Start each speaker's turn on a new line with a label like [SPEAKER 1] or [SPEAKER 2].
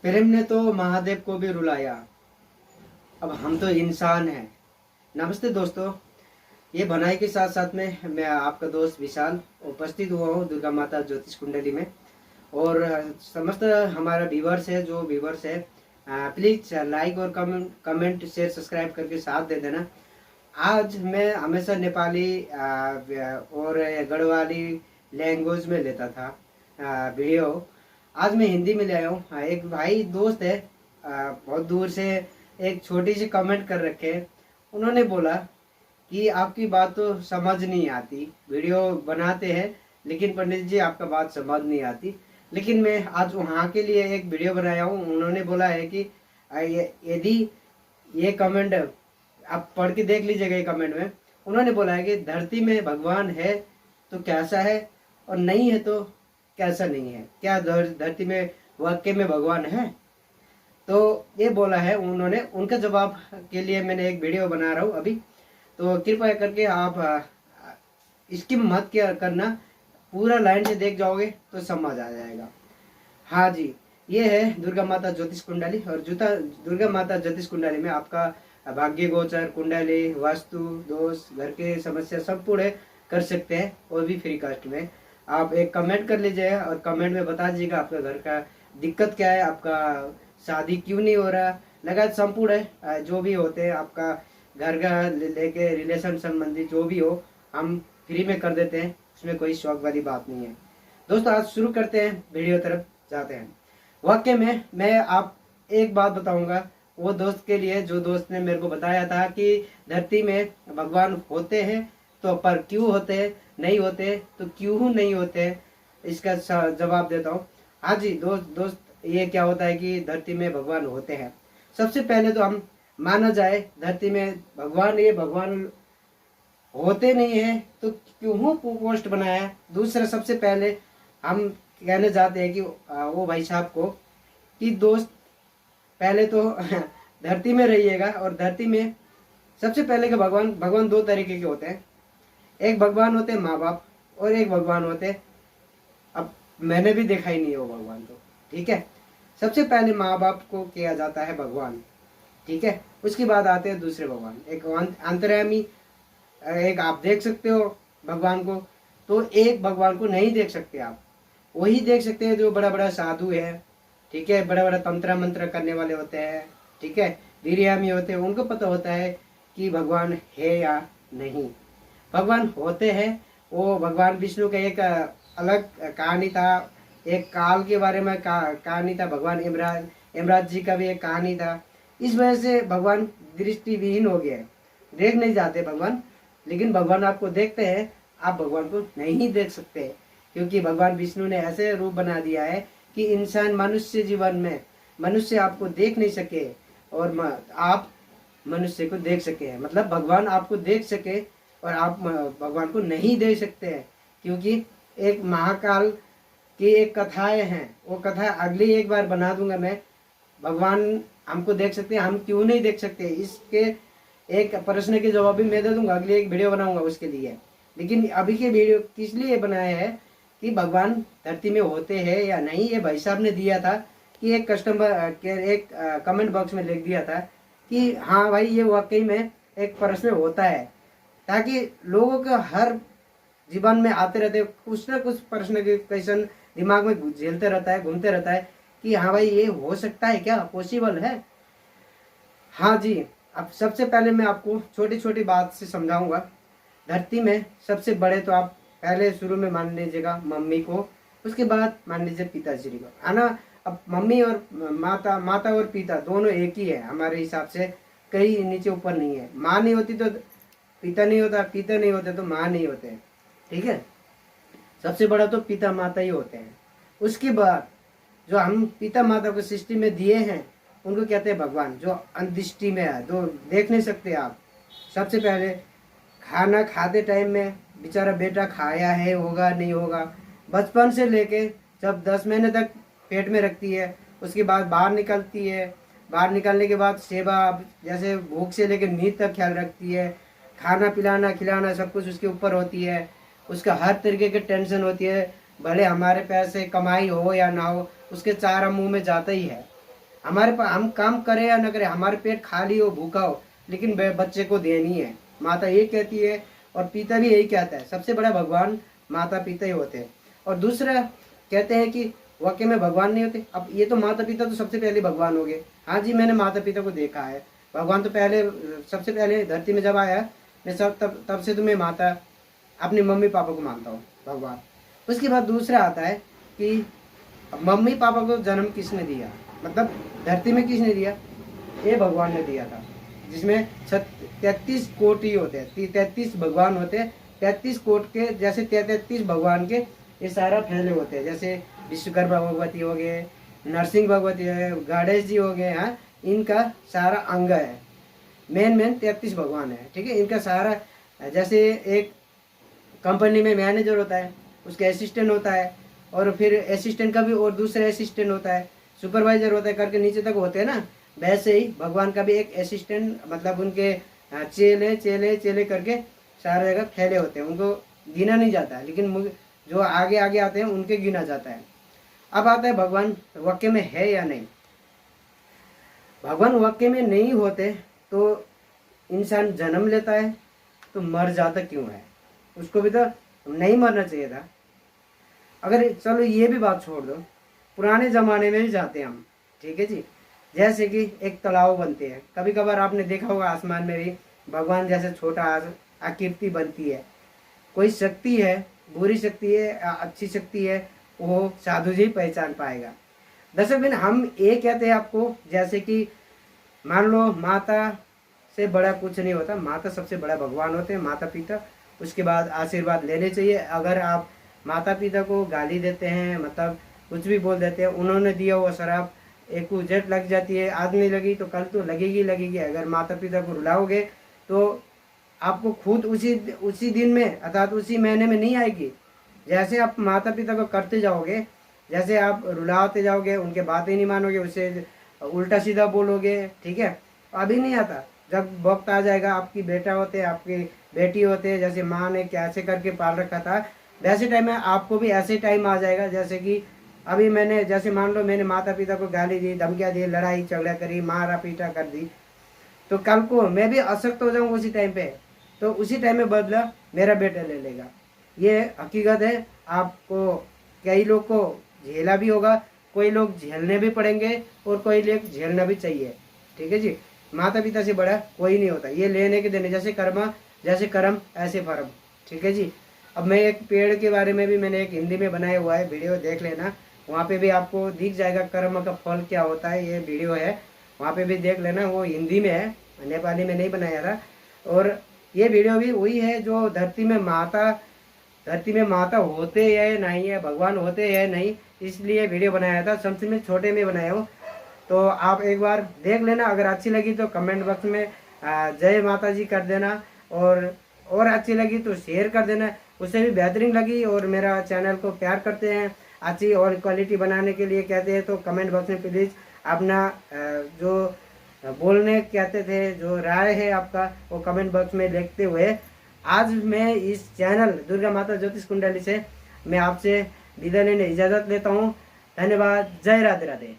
[SPEAKER 1] प्रेम ने तो महादेव को भी रुलाया, अब हम तो इंसान हैं। नमस्ते दोस्तों, ये भनाई के साथ साथ में मैं आपका दोस्त विशाल उपस्थित हुआ हूँ दुर्गा माता ज्योतिष कुंडली में। और समस्त हमारा व्यूवर्स है, जो व्यूवर्स है प्लीज लाइक और कमेंट शेयर सब्सक्राइब करके साथ दे देना। आज मैं हमेशा नेपाली और गढ़वाली लैंग्वेज में लेता था वीडियो। आज मैं हिंदी में ले आया हूँ। एक भाई दोस्त है बहुत दूर से, एक छोटी सी कमेंट कर रखे। उन्होंने बोला कि आपकी बात तो समझ नहीं आती, वीडियो बनाते हैं लेकिन पंडित जी आपका बात समझ नहीं आती। लेकिन मैं आज वहाँ के लिए एक वीडियो बनाया हूँ। उन्होंने बोला है कि यदि ये कमेंट आप पढ़ के देख लीजिएगा। ये कमेंट में उन्होंने बोला है कि धरती में भगवान है तो कैसा है, और नहीं है तो कैसा नहीं है, क्या धरती में वाकई में भगवान है। तो ये बोला है उन्होंने, उनका जवाब के लिए मैंने एक वीडियो बना रहा हूँ अभी। तो कृपया करके आप इसकी मत क्या करना, पूरा लाइन से देख जाओगे तो समझ आ जाएगा। हाँ जी, ये है दुर्गा माता ज्योतिष कुंडली। और दुर्गा माता ज्योतिष कुंडली में आपका भाग्य गोचर, कुंडली, वास्तु दोष, घर के समस्या सब पूरे कर सकते हैं, और भी फ्री कास्ट में। आप एक कमेंट कर लीजिएगा और कमेंट में बता दीजिएगा आपका घर का दिक्कत क्या है, आपका शादी क्यों नहीं हो रहा, लगातार संपूर्ण है जो भी होते हैं, आपका घर का लेके रिलेशन संबंधी जो भी हो हम फ्री में कर देते हैं, उसमें कोई शौक वाली बात नहीं है। दोस्तों आज शुरू करते हैं, वीडियो तरफ जाते हैं। वाकई में मैं आप एक बात बताऊंगा वो दोस्त के लिए, जो दोस्त ने मेरे को बताया था कि धरती में भगवान होते हैं तो पर क्यों होते हैं, नहीं होते तो क्यों नहीं होते, इसका जवाब देता हूँ। हाँ जी दोस्त, ये क्या होता है कि धरती में भगवान होते हैं। सबसे पहले तो हम माना जाए धरती में भगवान, ये भगवान होते नहीं है तो क्यों पोस्ट बनाया। दूसरा सबसे पहले हम कहने जाते हैं कि वो भाई साहब को कि दोस्त पहले तो धरती में रहिएगा, और धरती में सबसे पहले के भगवान दो तरीके के होते हैं। एक भगवान होते हैं माँ बाप, और एक भगवान होते हैं, अब मैंने भी देखा ही नहीं है वो भगवान तो, ठीक है। सबसे पहले माँ बाप को किया जाता है भगवान, ठीक है। उसके बाद आते हैं दूसरे भगवान, एक अंतर्यामी, एक आप देख सकते हो भगवान को, तो एक भगवान को नहीं देख सकते आप, वही देख सकते हैं जो बड़ा बड़ा साधु है, ठीक है, बड़ा बड़ा तंत्र मंत्र करने वाले होते हैं, ठीक है, वीर्यामी होते हैं, उनको पता होता है कि भगवान है या नहीं। भगवान होते हैं, वो भगवान विष्णु का एक अलग कहानी था, एक काल के बारे में कहानी था, भगवान यमराज जी का भी एक कहानी था। इस वजह से भगवान दृष्टिविहीन हो गए, देख नहीं जाते भगवान। लेकिन भगवान आपको देखते हैं, आप भगवान को नहीं देख सकते, क्योंकि भगवान विष्णु ने ऐसे रूप बना दिया है कि इंसान मनुष्य जीवन में मनुष्य आपको देख नहीं सके और आप मनुष्य को देख सके, मतलब भगवान आपको देख सके और आप भगवान को नहीं देख सकते हैं। क्योंकि एक महाकाल की एक कथाएं हैं, वो कथा अगली एक बार बना दूंगा मैं। भगवान हमको देख सकते हैं, हम क्यों नहीं देख सकते, इसके एक प्रश्न के जवाब भी मैं दे दूंगा, अगली एक वीडियो बनाऊंगा उसके लिए। लेकिन अभी के वीडियो किस लिए बनाया है कि भगवान धरती में होते हैं या नहीं। ये भाई साहब ने दिया था कि एक कस्टमर के एक कमेंट बॉक्स में लिख दिया था कि हाँ भाई ये वाकई में एक प्रश्न होता है, ताकि लोगों के हर जीवन में आते रहते कुछ ना कुछ प्रश्न के क्वेश्चन दिमाग में झेलते रहता है, घूमते रहता है कि हाँ भाई ये हो सकता है, क्या पॉसिबल है। हाँ जी, अब सबसे पहले मैं आपको छोटी छोटी बात से समझाऊंगा। धरती में सबसे बड़े तो आप पहले शुरू में मान लीजिएगा मम्मी को, उसके बाद मान लीजिए पिताश्री को, है ना। अब मम्मी और माता और पिता दोनों एक ही है हमारे हिसाब से, कहीं नीचे ऊपर नहीं है। माँ नहीं होती तो पिता नहीं होता, पिता नहीं होते तो माँ नहीं होते, ठीक है। सबसे बड़ा तो पिता माता ही होते हैं। उसके बाद जो हम पिता माता को सृष्टि में दिए हैं उनको कहते हैं भगवान, जो अंतदृष्टि में है, जो देख नहीं सकते आप। सबसे पहले खाना खाते टाइम में बेचारा बेटा खाया है, होगा नहीं होगा, बचपन से लेके जब 10 महीने तक पेट में रखती है, उसके बाद बाहर निकलती है, बाहर निकलने के बाद सेवा, जैसे भूख से लेकर नींद तक ख्याल रखती है, खाना पिलाना खिलाना सब कुछ उसके ऊपर होती है। उसका हर तरीके की टेंशन होती है, भले हमारे पैसे कमाई हो या ना हो, उसके चारा मुंह में जाता ही है, हमारे पास हम काम करें या न करें, हमारे पेट खाली हो भूखा हो, लेकिन बच्चे को देनी है, माता ये कहती है और पिता भी यही कहता है। सबसे बड़ा भगवान माता पिता ही होते हैं। और दूसरा कहते हैं कि वाकई में भगवान नहीं होते। अब ये तो माता पिता तो सबसे पहले भगवान हो गए। हाँ जी, मैंने माता पिता को देखा है। भगवान तो पहले सबसे पहले धरती में जब आया, मैं तब से तो मैं माता अपनी मम्मी पापा को मानता हूँ भगवान। उसके बाद दूसरा आता है कि मम्मी पापा को जन्म किसने दिया, मतलब धरती में किसने दिया? ये भगवान ने दिया था, जिसमें 33 कोटि होते हैं, 33 भगवान होते हैं। 33 कोट के जैसे 33 भगवान के ये सारा फैले होते हैं। जैसे विश्वकर्मा भगवती हो गए, नरसिंह भगवती है, गणेश जी हो गए। हाँ, इनका सारा अंग है। मेन 33 भगवान है, ठीक है। इनका सारा, जैसे एक कंपनी में मैनेजर होता है, उसका असिस्टेंट होता है, और फिर असिस्टेंट का भी और दूसरा असिस्टेंट होता है, सुपरवाइजर होता है, करके नीचे तक होते हैं ना। वैसे ही भगवान का भी एक असिस्टेंट, मतलब उनके चेले चेले चेले करके सारे जगह फैले होते हैं। उनको गिना नहीं जाता, लेकिन जो आगे आगे आते हैं उनके गिना जाता है। अब आता है भगवान वाकई में है या नहीं। भगवान वाकई में नहीं होते तो इंसान जन्म लेता है तो मर जाता क्यों है? उसको भी तो नहीं मरना चाहिए था। अगर चलो ये भी बात छोड़ दो, पुराने ज़माने में भी जाते हैं हम, ठीक है जी। जैसे कि एक तालाब बनते हैं, कभी कभार आपने देखा होगा आसमान में भी भगवान जैसे छोटा आकृति बनती है। कोई शक्ति है, बुरी शक्ति है, अच्छी शक्ति है, वो साधु जी पहचान पाएगा। दर्शक बिन, हम ये कहते हैं आपको, जैसे कि मान लो माता से बड़ा कुछ नहीं होता, माता सबसे बड़ा भगवान होते हैं, माता पिता। उसके बाद आशीर्वाद लेने चाहिए। अगर आप माता पिता को गाली देते हैं, मतलब कुछ भी बोल देते हैं, उन्होंने दिया हुआ शराब एक जेट लग जाती है, आज नहीं लगी तो कल तो लगेगी लगेगी। अगर माता पिता को रुलाओगे तो आपको खुद उसी दिन में, अर्थात उसी महीने में नहीं आएगी। जैसे आप माता पिता को करते जाओगे, जैसे आप रुलाते जाओगे, उनके बातें नहीं मानोगे, उससे उल्टा सीधा बोलोगे, ठीक है, अभी नहीं आता। जब वक्त आ जाएगा, आपकी बेटा होते, आपकी बेटी होते, जैसे माँ ने कैसे करके पाल रखा था, वैसे टाइम में आपको भी ऐसे टाइम आ जाएगा। जैसे कि अभी मैंने, जैसे मान लो मैंने माता पिता को गाली दी, धमकियाँ दी, लड़ाई झगड़ा करी, मारा पीटा कर दी, तो कल को मैं भी अशक्त हो जाऊँ उसी टाइम पे, तो उसी टाइम में बदला मेरा बेटा ले लेगा। ये हकीकत है। आपको कई लोग को झेला भी होगा, कोई लोग झेलने भी पड़ेंगे, और कोई लोग झेलना भी चाहिए, ठीक है जी। माता पिता से बड़ा कोई नहीं होता। ये लेने के देने, जैसे कर्म ऐसे फर्म, ठीक है जी। अब मैं एक पेड़ के बारे में भी मैंने एक हिंदी में बनाया हुआ है, वीडियो देख लेना, वहाँ पे भी आपको दिख जाएगा कर्म का फल क्या होता है। ये वीडियो है, वहाँ पे भी देख लेना, वो हिंदी में है, नेपाली में नहीं बनाया था। और ये वीडियो भी वही है जो धरती में माता होते है नहीं है, भगवान होते है नहीं, इसलिए वीडियो बनाया था। समझ में छोटे में बनाया हूँ, तो आप एक बार देख लेना। अगर अच्छी लगी तो कमेंट बॉक्स में जय माता जी कर देना, और अच्छी लगी तो शेयर कर देना। उससे भी बेहतरीन लगी और मेरा चैनल को प्यार करते हैं, अच्छी और क्वालिटी बनाने के लिए कहते हैं, तो कमेंट बॉक्स में प्लीज़ अपना जो बोलने कहते थे, जो राय है आपका, वो कमेंट बॉक्स में लिखते हुए आज मैं इस चैनल दुर्गा माता ज्योतिष कुंडली से मैं आपसे विदा लेने इजाज़त लेता हूँ। धन्यवाद। जय राधे राधे।